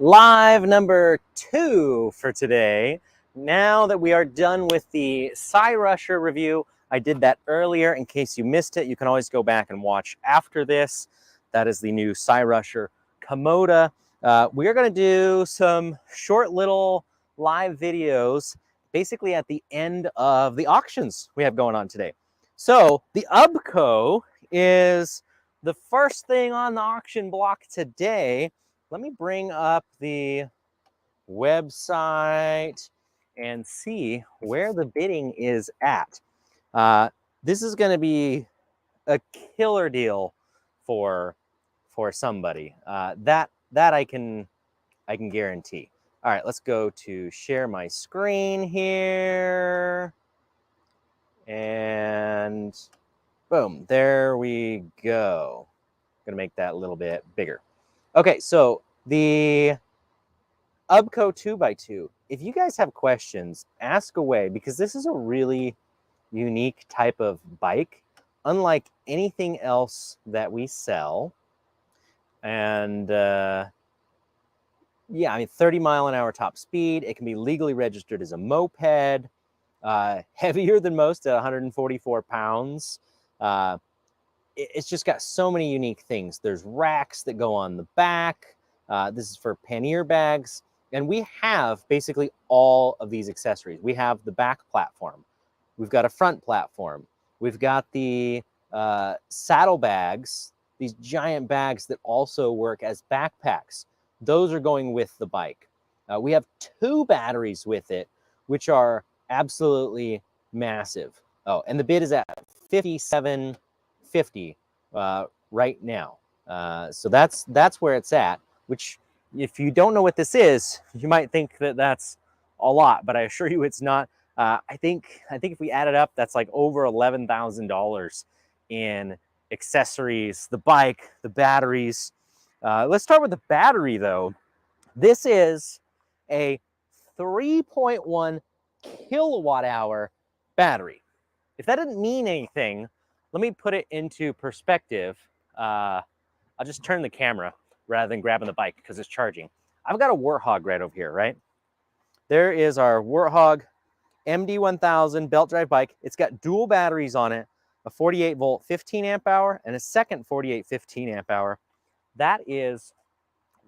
Live number 2 for today. Now that we are done with the Rusher review, I did that earlier. In case you missed it, you can always go back and watch after this. That is the new Rusher Komoda. We are going to do some short little live videos basically at the end of the auctions we have going on today. So the Ubco is the first thing on the auction block today. Let me bring up the website and see where the bidding is at. This is going to be a killer deal for somebody. That I can guarantee. All right, let's go to share my screen here, and boom, there we go. I'm gonna make that a little bit bigger. Okay, so the Ubco 2x2. If you guys have questions, ask away, because this is a really unique type of bike, unlike anything else that we sell. And yeah, I mean, 30-mile-an-hour top speed. It can be legally registered as a moped. Heavier than most at 144 pounds. It's just got so many unique things. There's racks that go on the back. This is for pannier bags. And we have basically all of these accessories. We have the back platform. We've got a front platform. We've got the saddle bags, these giant bags that also work as backpacks. Those are going with the bike. We have 2 batteries with it, which are absolutely massive. Oh, and the bid is at $57.50 right now. So that's where it's at, which, if you don't know what this is, you might think that that's a lot, but I assure you it's not. I think if we add it up, that's like over $11,000 in accessories, the bike, the batteries. Let's start with the battery, though. This is a 3.1 kilowatt hour battery. If that didn't mean anything, let me put it into perspective. I'll just turn the camera rather than grabbing the bike because it's charging. I've got a Warthog right over here, right? There is our Warthog MD1000 belt drive bike. It's got dual batteries on it, a 48 volt 15 amp hour and a second 48 15 amp hour. That is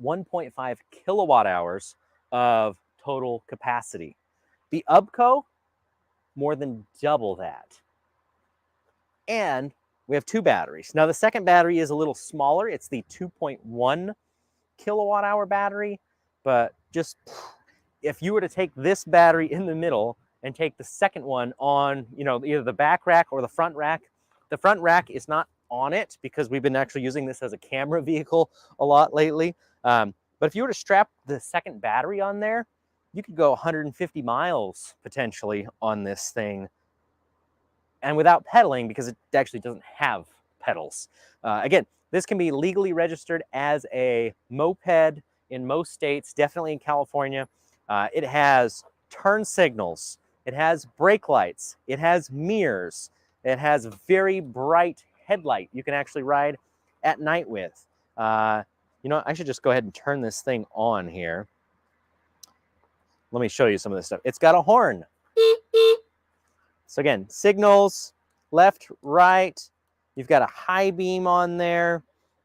1.5 kilowatt hours of total capacity. The Ubco, more than double that. And we have 2 batteries. Now, the second battery is a little smaller. It's the 2.1 kilowatt hour battery, but just if you were to take this battery in the middle and take the second one on, either the back rack or the front rack is not on it because we've been actually using this as a camera vehicle a lot lately. But if you were to strap the second battery on there, you could go 150 miles potentially on this thing, and without pedaling, because it actually doesn't have pedals. Again, this can be legally registered as a moped in most states, definitely in California. It has turn signals, it has brake lights, it has mirrors, it has very bright headlight you can actually ride at night with. I should just go ahead and turn this thing on here. Let me show you some of this stuff. It's got a horn. So again, signals, left, right. You've got a high beam on there.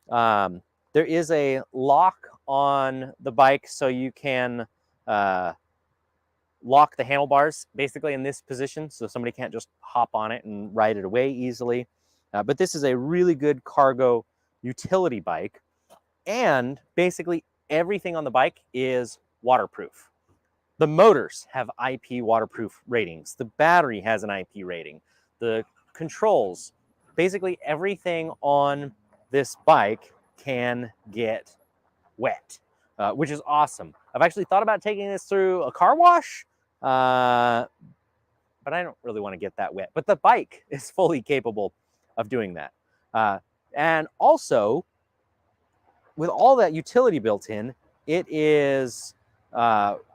There is a lock on the bike, so you can lock the handlebars basically in this position, so somebody can't just hop on it and ride it away easily. But this is a really good cargo utility bike, and basically everything on the bike is waterproof. The motors have IP waterproof ratings. The battery has an IP rating. The controls, basically everything on this bike can get wet, which is awesome. I've actually thought about taking this through a car wash, but I don't really want to get that wet. But the bike is fully capable of doing that. And also, with all that utility built in, it is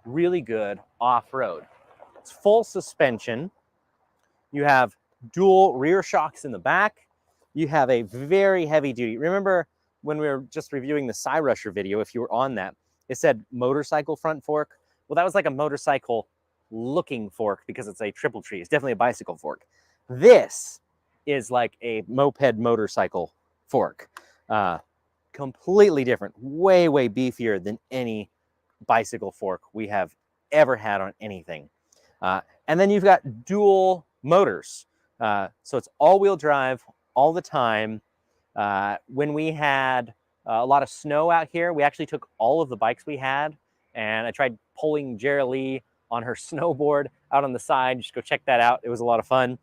really good off-road. It's full suspension. You have dual rear shocks in the back. You have a very heavy duty. Remember when we were just reviewing the Rusher video, if you were on that, it said motorcycle front fork. Well, that was like a motorcycle looking fork because it's a triple tree. It's definitely a bicycle fork. This is like a moped motorcycle fork. Completely different, way, way beefier than any bicycle fork we have ever had on anything. And then you've got dual motors. So it's all-wheel drive all the time. When we had a lot of snow out here, we actually took all of the bikes we had, and I tried pulling Jerry Lee on her snowboard out on the side. Just go check that out. It was a lot of fun.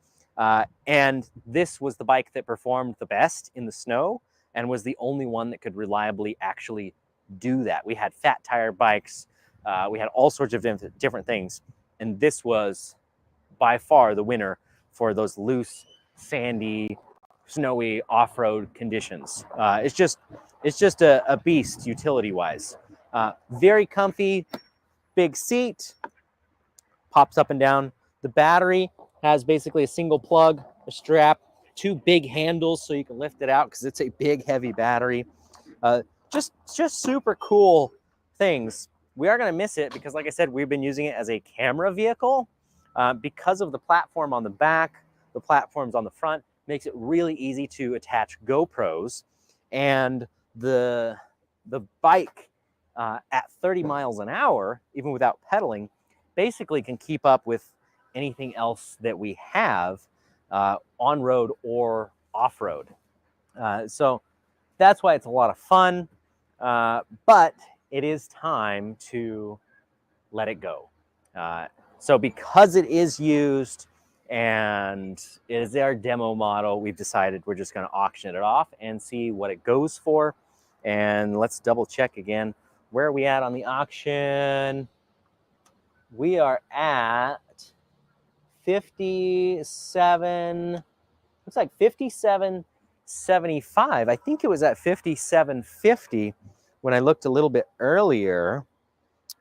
And this was the bike that performed the best in the snow and was the only one that could reliably actually do that. We had fat tire bikes. We had all sorts of different things. And this was by far the winner for those loose, sandy, snowy off-road conditions. It's just a beast utility-wise. Very comfy, big seat, pops up and down. The battery has basically a single plug, a strap, two big handles so you can lift it out because it's a big, heavy battery. Just super cool things. We are going to miss it because, like I said, we've been using it as a camera vehicle. Because of the platform on the back, the platforms on the front, makes it really easy to attach GoPros. And the bike at 30 miles an hour, even without pedaling, basically can keep up with anything else that we have on road or off road. So that's why it's a lot of fun, but it is time to let it go. So because it is used and it is our demo model, we've decided we're just going to auction it off and see what it goes for. And let's double check again. Where are we at on the auction? We are at 57, looks like 57.75. I think it was at 57.50 when I looked a little bit earlier.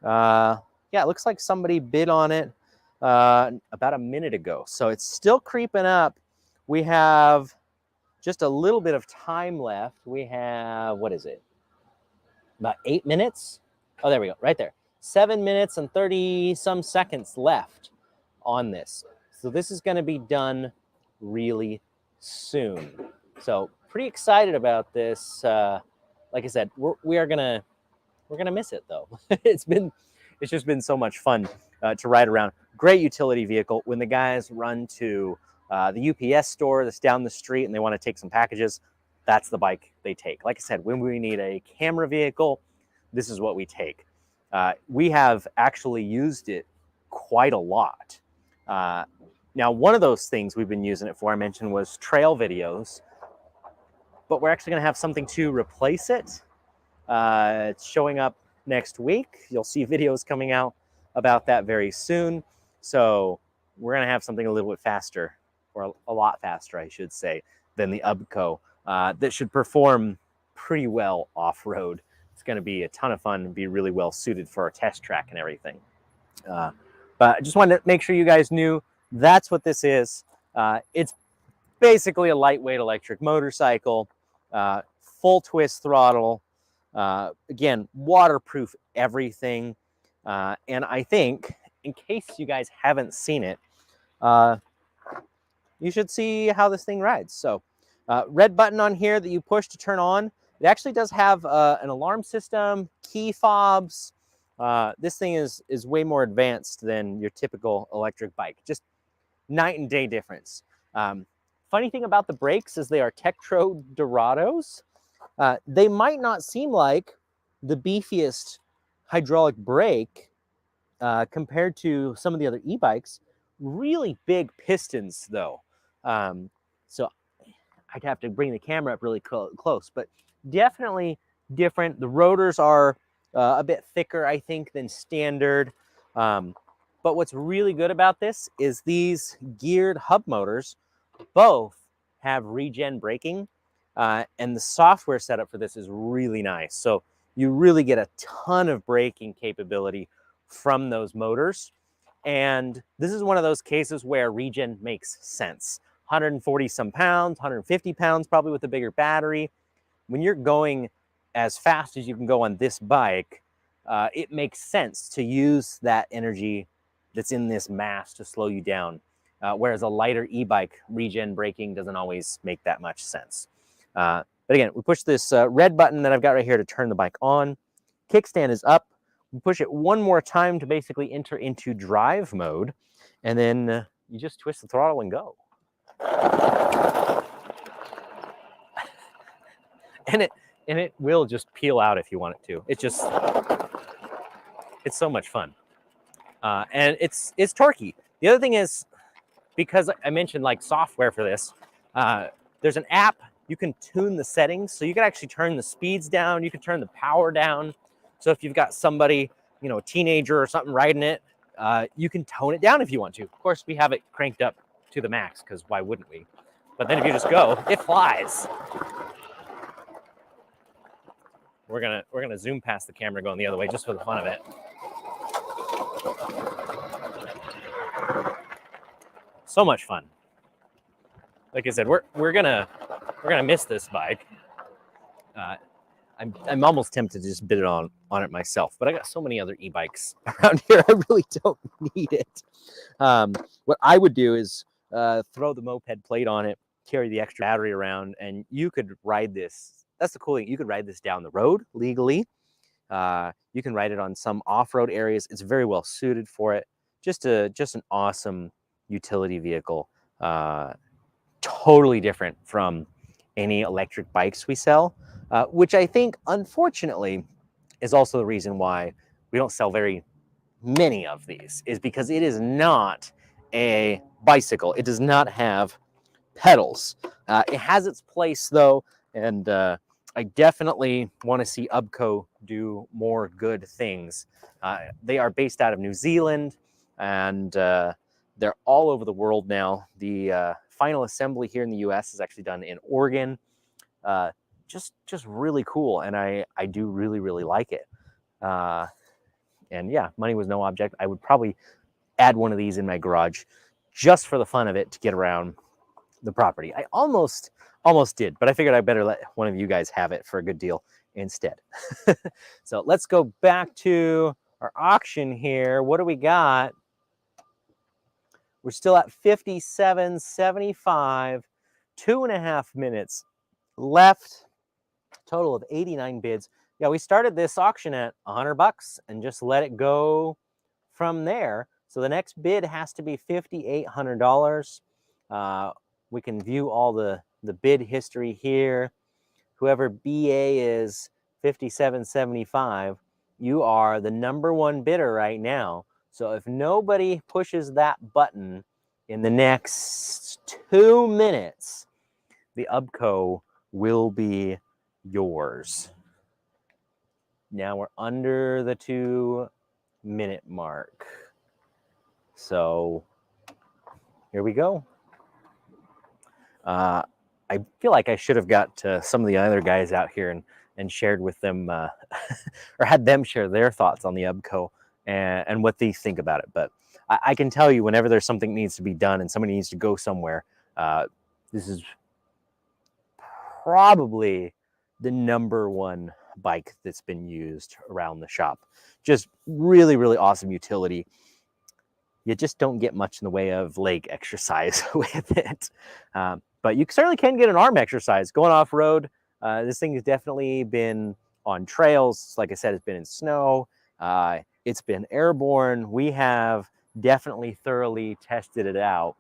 Yeah, it looks like somebody bid on it about a minute ago. So it's still creeping up. We have just a little bit of time left. We have, what is it? About 8 minutes? Oh, there we go, right there. 7 minutes and 30 some seconds left on this. So this is going to be done really soon. So pretty excited about this. Like I said, we're gonna miss it though. It's just been so much fun to ride around. Great utility vehicle. When the guys run to the UPS store that's down the street and they want to take some packages, that's the bike they take. Like I said, when we need a camera vehicle, this is what we take. We have actually used it quite a lot. Now, one of those things we've been using it for, I mentioned, was trail videos, but we're actually going to have something to replace it. It's showing up next week. You'll see videos coming out about that very soon. So we're going to have something a little bit faster, or a lot faster, I should say, than the Ubco that should perform pretty well off-road. It's going to be a ton of fun and be really well suited for our test track and everything. But I just wanted to make sure you guys knew that's what this is. It's basically a lightweight electric motorcycle, full twist throttle. Again, waterproof everything. And I think, in case you guys haven't seen it, you should see how this thing rides. So red button on here that you push to turn on. It actually does have an alarm system, key fobs. This thing is way more advanced than your typical electric bike. Just night and day difference. Funny thing about the brakes is they are Tektro Dorados. They might not seem like the beefiest hydraulic brake compared to some of the other e-bikes. Really big pistons though. So I'd have to bring the camera up really close, but definitely different. The rotors are a bit thicker, I think, than standard. But what's really good about this is these geared hub motors both have regen braking, and the software setup for this is really nice. So you really get a ton of braking capability from those motors. And this is one of those cases where regen makes sense. 140 some pounds, 150 pounds, probably with a bigger battery. When you're going as fast as you can go on this bike, it makes sense to use that energy that's in this mass to slow you down. Whereas a lighter e-bike, regen braking doesn't always make that much sense. But again, we push this red button that I've got right here to turn the bike on. Kickstand is up. We push it one more time to basically enter into drive mode. And then you just twist the throttle and go. And it will just peel out if you want it to. It's so much fun. And it's torquey. The other thing is, because I mentioned like software for this, there's an app. You can tune the settings, so you can actually turn the speeds down. You can turn the power down. So if you've got somebody, you know, a teenager or something riding it, you can tone it down if you want to. Of course, we have it cranked up to the max because why wouldn't we? But then if you just go, it flies. We're gonna zoom past the camera going the other way just for the fun of it. So much fun. Like I said, we're gonna miss this bike. I'm almost tempted to just bid it on it myself, but I got so many other e-bikes around here. I really don't need it. What I would do is throw the moped plate on it, carry the extra battery around, and you could ride this. That's the cool thing. You could ride this down the road legally. You can ride it on some off-road areas. It's very well suited for it. Just an awesome utility vehicle. Totally different from any electric bikes we sell, which I think, unfortunately, is also the reason why we don't sell very many of these, is because it is not a bicycle. It does not have pedals. It has its place, though, and I definitely want to see Ubco do more good things. They are based out of New Zealand, and they're all over the world now. The final assembly here in the US is actually done in Oregon. Just really cool, and I do really like it. And yeah, money was no object. I would probably add one of these in my garage just for the fun of it to get around the property. I almost did, but I figured I better let one of you guys have it for a good deal instead. So let's go back to our auction here. What do we got? We're still at $57.75, 2.5 minutes left, total of 89 bids. Yeah, we started this auction at $100 and just let it go from there. So the next bid has to be $5,800. We can view all the bid history here. Whoever BA is 57.75, you are the #1 bidder right now. So if nobody pushes that button in the next 2 minutes, the Ubco will be yours. Now we're under the 2-minute mark. So here we go. I feel like I should have got some of the other guys out here and shared with them or had them share their thoughts on the Ubco and what they think about it. But I can tell you, whenever there's something that needs to be done and somebody needs to go somewhere, this is probably the #1 bike that's been used around the shop. Just really awesome utility. You just don't get much in the way of leg exercise with it. But you certainly can get an arm exercise going off road. This thing has definitely been on trails. Like I said, it's been in snow. It's been airborne. We have definitely thoroughly tested it out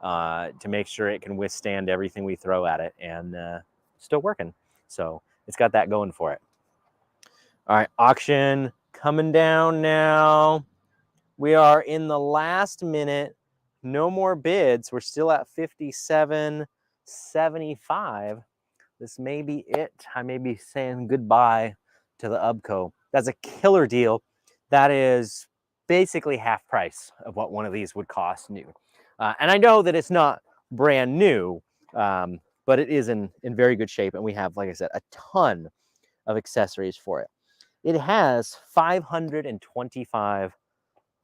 to make sure it can withstand everything we throw at it, and still working. So it's got that going for it. All right, auction coming down now. We are in the last minute. No more bids. We're still at $57.75. This may be it. I may be saying goodbye to the Ubco. That's a killer deal. That is basically half price of what one of these would cost new. And I know that it's not brand new, but it is in very good shape. And we have, like I said, a ton of accessories for it. It has 525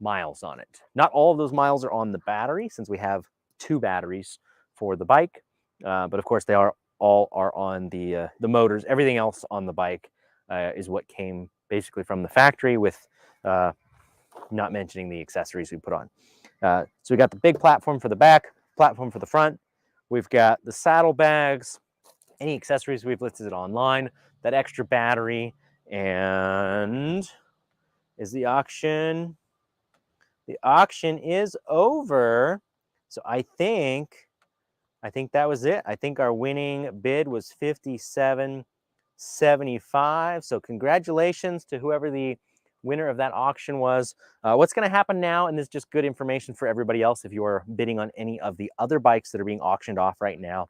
miles on it. Not all of those miles are on the battery, since we have 2 batteries for the bike. But of course, they all are on the motors. Everything else on the bike is what came basically from the factory, with not mentioning the accessories we put on. So we got the big platform for the back, platform for the front. We've got the saddlebags, any accessories we've listed online, that extra battery, and is the auction is over. So I think that was it. I think our winning bid was $57.75. So congratulations to whoever the winner of that auction was. What's going to happen now, and this is just good information for everybody else if you are bidding on any of the other bikes that are being auctioned off right now,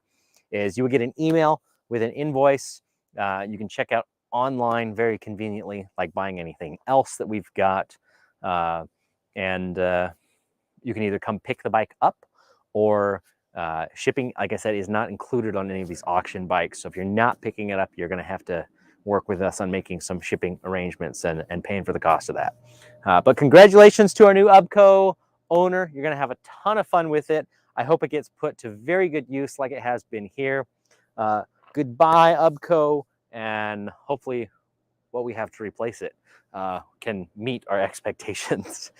is you will get an email with an invoice. You can check out online very conveniently, like buying anything else that we've got. And you can either come pick the bike up, or shipping, like I said, is not included on any of these auction bikes. So if you're not picking it up, you're going to have to work with us on making some shipping arrangements and paying for the cost of that. But congratulations to our new Ubco owner. You're going to have a ton of fun with it. I hope it gets put to very good use like it has been here. Goodbye, Ubco, and hopefully what we have to replace it can meet our expectations.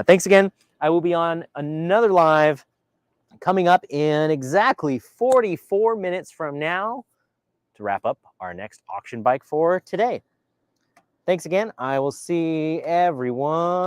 Thanks again. I will be on another live coming up in exactly 44 minutes from now to wrap up our next auction bike for today. Thanks again. I will see everyone